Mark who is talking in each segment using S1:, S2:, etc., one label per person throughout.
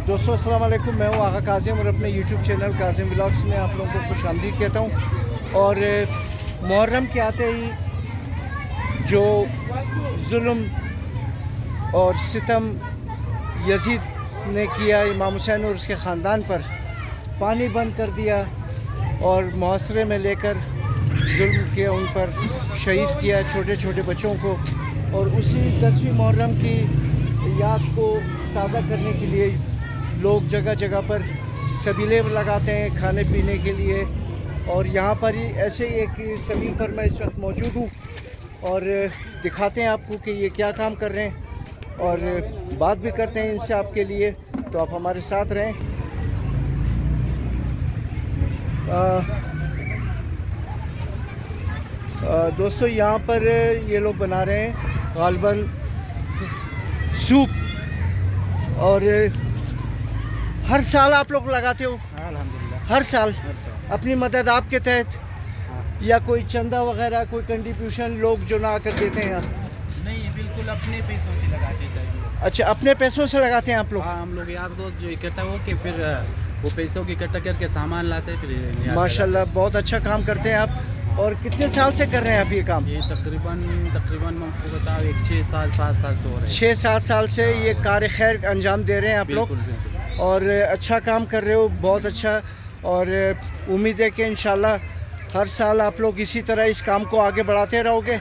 S1: दोस्तों अस्सलाम वालेकुम, मैं हूँ आगा काज़िम और अपने YouTube चैनल काज़िम व्लॉग्स में आप लोगों को खुशामदीद कहता हूँ। और मुहर्रम के आते ही जो जुल्म और सितम यजीद ने किया इमाम हुसैन और उसके ख़ानदान पर, पानी बंद कर दिया और मुआसरे में लेकर जुल्म किया, उन पर शहीद किया छोटे छोटे बच्चों को। और उसी 10वीं मुहर्रम की याद को ताज़ा करने के लिए लोग जगह जगह पर सबीले लगाते हैं खाने पीने के लिए। और यहाँ पर ही ऐसे ही एक सबील पर मैं इस वक्त मौजूद हूँ और दिखाते हैं आपको कि ये क्या काम कर रहे हैं और बात भी करते हैं इनसे आपके लिए, तो आप हमारे साथ रहें। दोस्तों यहाँ पर ये लोग बना रहे हैं गालबन सूप, और हर साल आप लोग लगाते हो? अल्हम्दुलिल्लाह हर साल अपनी मदद आपके तहत या कोई चंदा वगैरह, कोई कंट्रीब्यूशन लोग जो ना आकर देते हैं यहाँ?
S2: नहीं, बिल्कुल अपने पैसों से लगाते हैं।
S1: अच्छा, अपने पैसों से लगाते हैं आप लोग?
S2: हाँ, हम लोग यार दोस्त जो इकट्ठा हो के फिर वो पैसों की इकट्ठा करके सामान लाते हैं फिर।
S1: माशाल्लाह बहुत अच्छा काम करते हैं आप। और कितने साल से कर रहे हैं आप ये काम?
S2: ये तकरीबन हमको बताओ 6-7 साल से हो रहे हैं।
S1: 6-7 साल से ये कार्य खैर अंजाम दे रहे हैं आप लोग, और अच्छा काम कर रहे हो, बहुत अच्छा। और उम्मीद है कि इंशाल्लाह हर साल आप लोग इसी तरह इस काम को आगे बढ़ाते रहोगे।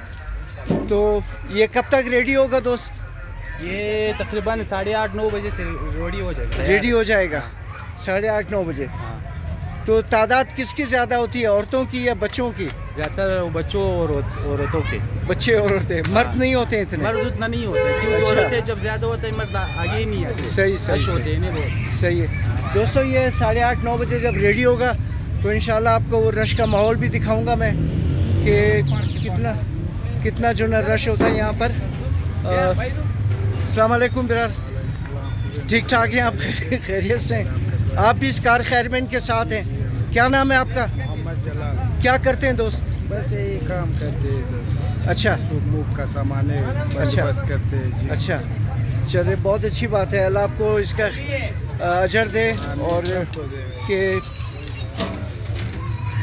S1: तो ये कब तक रेडी होगा दोस्त?
S2: ये तकरीबन 8:30-9 बजे से रेडी हो जाएगा।
S1: रेडी हो जाएगा 8:30-9 बजे।
S2: हाँ।
S1: तो तादाद किसकी ज़्यादा होती है, औरतों की या बच्चों की?
S2: ज़्यादातर बच्चों और औरतों के।
S1: बच्चे और औरतें, मर्द नहीं होते इतने?
S2: मर्द उतना नहीं होते क्योंकि
S1: अच्छा।
S2: औरतें जब ज़्यादा होते हैं मर्द आगे ही नहीं आते।
S1: सही
S2: होते हैं बहुत।
S1: सही है दोस्तों। ये 8:30-9 बजे जब रेडी होगा तो इंशाल्लाह आपको वो रश का माहौल भी दिखाऊंगा मैं कि कितना जो न रश होता है यहाँ पर। अस्सलाम वालेकुम बिरार, ठीक ठाक हैं आप? खैरियत से हैं? आप भी इस कार खैरमैन के साथ हैं? क्या नाम है आपका?
S3: मोहम्मद जलाल।
S1: क्या करते हैं दोस्त?
S3: बस यही काम करते हैं।
S1: अच्छा,
S3: मूव का सामान है,
S1: अच्छा।
S3: बस करते हैं जी।
S1: अच्छा, चलिए बहुत अच्छी बात है। अल्लाह आपको इसका अजर दे और कि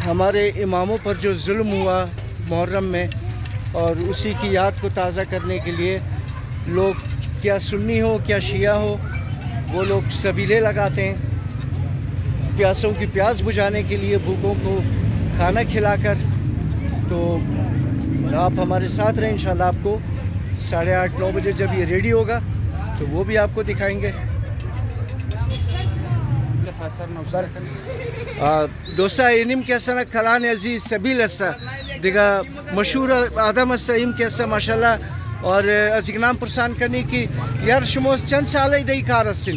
S1: हमारे इमामों पर जो जुल्म हुआ मुहर्रम में और उसी की याद को ताज़ा करने के लिए लोग, क्या सुन्नी हो क्या शिया हो, वो लोग सबीले लगाते हैं प्यासों की प्यास बुझाने के लिए, भूखों को खाना खिलाकर। तो आप हमारे साथ रहें, इंशाल्लाह आपको 8:30-9 बजे जब ये रेडी होगा तो वो भी आपको दिखाएंगे। दोस्ता इनिम के असना खलान अजीज सबील अस्ता दिगा मशहूर आदम अस्ताइम के अस्ता माशाल्लाह। और अजिगनाम पुरसान करने की यार शुमोस चंद साल दई कार अस्सिन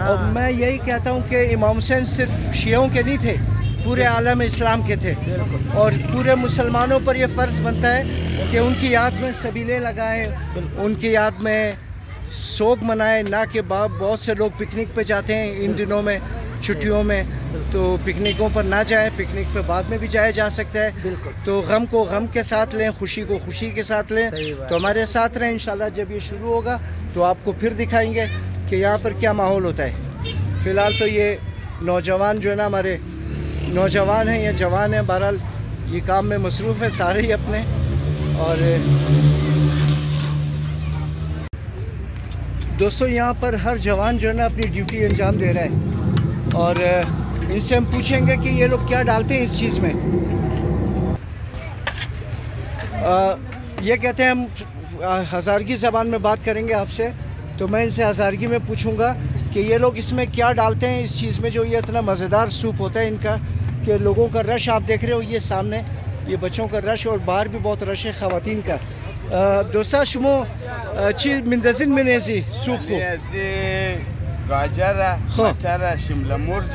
S1: और मैं यही कहता हूँ कि इमाम हुसैन सिर्फ शियों के नहीं थे, पूरे आलम इस्लाम के थे। और पूरे मुसलमानों पर यह फ़र्ज़ बनता है कि उनकी याद में सबीले लगाएं, उनकी याद में सोग मनाएं। ना कि बहुत से लोग पिकनिक पे जाते हैं इन दिनों में, छुट्टियों में, तो पिकनिकों पर ना जाएं, पिकनिक पे बाद में भी जाया जा सकता है। तो गम को गम के साथ लें, खुशी को खुशी के साथ लें। तो हमारे साथ रहें, इंशाल्लाह जब ये शुरू होगा तो आपको फिर दिखाएंगे कि यहाँ पर क्या माहौल होता है। फ़िलहाल तो ये नौजवान जो है ना, हमारे नौजवान हैं या जवान हैं, बहरहाल ये काम में मसरूफ़ है सारे ही अपने। और दोस्तों यहाँ पर हर जवान जो है ना अपनी ड्यूटी अंजाम दे रहा है और इनसे हम पूछेंगे कि ये लोग क्या डालते हैं इस चीज़ में। ये कहते हैं हम हज़ारगी ज़बान में बात करेंगे आपसे, तो मैं इनसे हज़ारगी में पूछूंगा कि ये लोग इसमें क्या डालते हैं इस चीज़ में जो ये इतना मज़ेदार सूप होता है इनका, कि लोगों का रश आप देख रहे हो ये सामने, ये बच्चों का रश और बाहर भी बहुत रश है ख़वातीन का। दोसा शुमो चीज़ मिंदजिन मिनेजी सूप को
S4: गाजर मटर शिमला मिर्च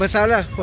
S1: मसाला खो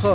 S1: खो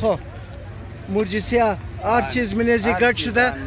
S1: खो मुर्जिसिया हर चीज़ मिनेजी गट शुदा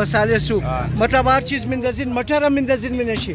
S1: मसाले सूप मतलब हर चीज़ मिंदजिन मटर हम मिंदजिन मिनेशी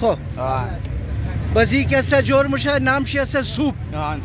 S1: खो बजी कैसा जोर मुशा नाम से असल सूप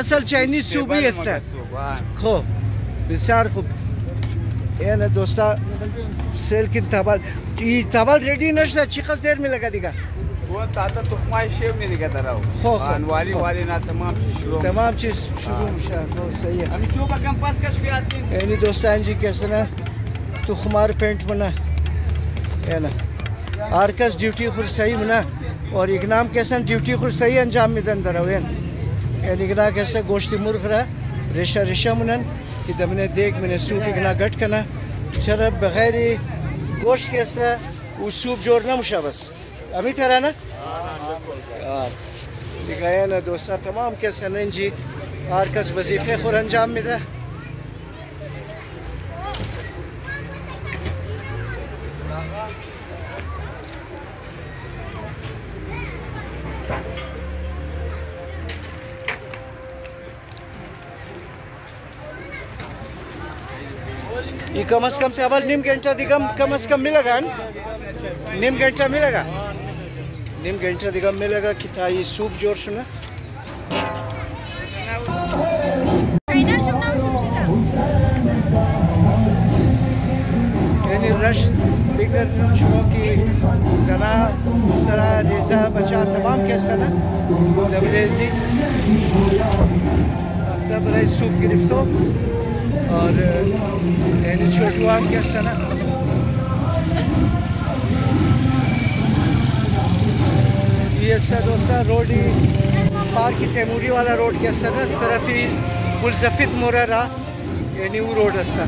S1: असल चाइनीज सूप ही है खो बिसार खूब ये ना दोस्ता सेल की तबल रेडी नशा चिकस देर में लगा देगा
S4: वो ताजा तुखमाई शेव नहीं दिखा रहा
S1: खो
S4: वाली वाली ना तमाम चीज शुरू
S1: तमाम चीज़ शुरू मुशा सही है
S4: हम चोबा कम पास कश के आते हैं
S1: यानी दोस्तान जी कैसे ना तो खुमार पेंट बना है ना आरकस ड्यूटी खुद सही बना और इकनाम कैसे ड्यूटी खुद सही अंजाम में दन दरा हुए यानी इकना कैसे गोश्ती मुर्ख रहा रेशा रेशा मुनन कि दमने देख मैंने सूप इकना गट करना शरब बगैर गोश्त कैसा वो सूप जोड़ना मुशा बस अभी तरह ना दिखाया ना दोस्ता तमाम कैसे नन जी आरकस वजीफे खुद अंजाम में था ये कम से कम टेबल नीम घंटा दिगम कम से कम मिलेगा नीम घंटा मिलेगा नीम घंटा दिगम मिलेगा कि था ये सूप जोर सुना यानी रश बिगर शुरू की जना तरह रेजा बचा तमाम कैसा ना दबलेजी दबले सूप गिरफ्तो और यानी छोटुआ कैसा ना ये दोस्ता रोड ही पार की तैमूरी वाला रोड कैसा ना तरफ ही गुलजफित मोरा रहा यानी वो रोड ऐसा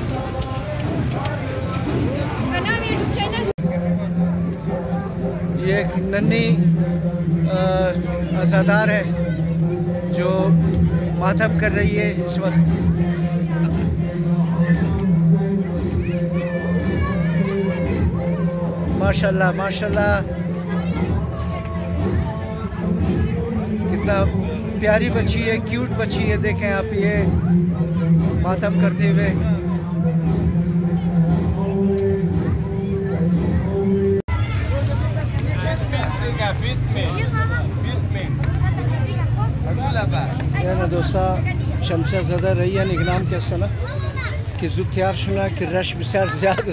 S1: ये एक नन्ही अज़ादार है जो मातम कर रही है इस वक्त माशाल्लाह माशाल्लाह कितना प्यारी बच्ची है क्यूट बच्ची है देखें आप ये मातम करते हुए ना दोस्ता शमशा ज़दा रही है निगनाम के सना कि जुत्यार शुना कि रश बिसार ज़्यादा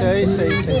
S1: सही सही सही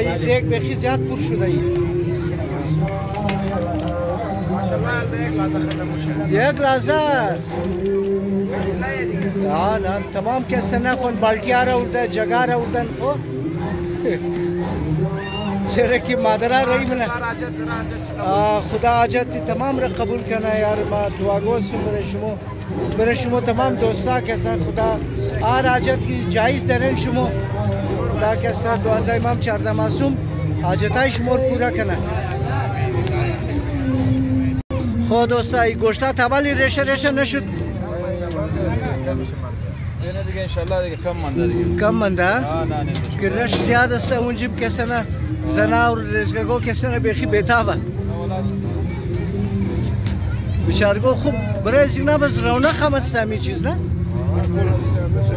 S1: ये देख बेखी ज़्यादा पुरुष रही
S4: माशाल्लाह एक लाजा खत्म हो गया
S1: ये ग्लासा हाँ ना तमाम के सना कौन बाल्टियाँ रहा उधर जगह रहा उधर ओ शेरे की मादरा रही मैंने खुदा आजत तमाम रख कबूल करना यार माँ दुआ गो से मेरे शुमो तमाम दोस्ता के साथ खुदा आर आजत की जायज़ दरें शुमो खुदा के साथ दुआ इमाम चारदा मासूम आजताई शुमोर पूरा करना खो दोस्ता ये गोश्ता थाबाली रेशा रेशा नशुद कम मंदा कि रश ज़्यादा सा उंजिब कैसा ना जना और रेज़गो कैसे ना बेखी बेताबा बेचार को खूब बड़े जिना बस रौनक हम सामी चीज़ ना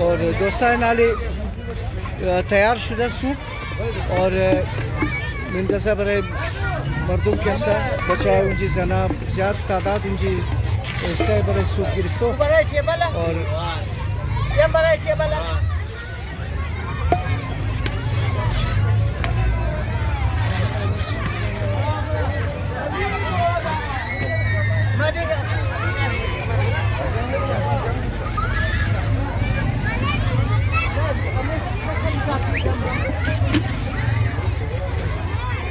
S1: और दोस्तों नाले तैयार शुदा सूप और मंतज़र बरे मर्दों के साथ बच्चा उनकी जना ज़्यादा तादाद उनकी इससे बरे सूप गिरफ्तो और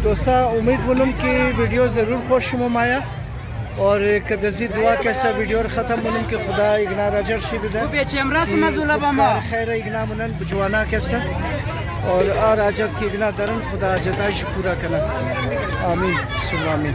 S1: दोस्तों उम्मीद बुनम की वीडियो ज़रूर खुश आया और कदसी दुआ कैसा वीडियो ख़त्म बुनम के खुदा इगना रजर शिबिदा खैर इगना मुनन बुजवाना कैसा और आ राजत की इगना दरन खुदा जताइश पूरा करना आमीन सुल्ला आमीन।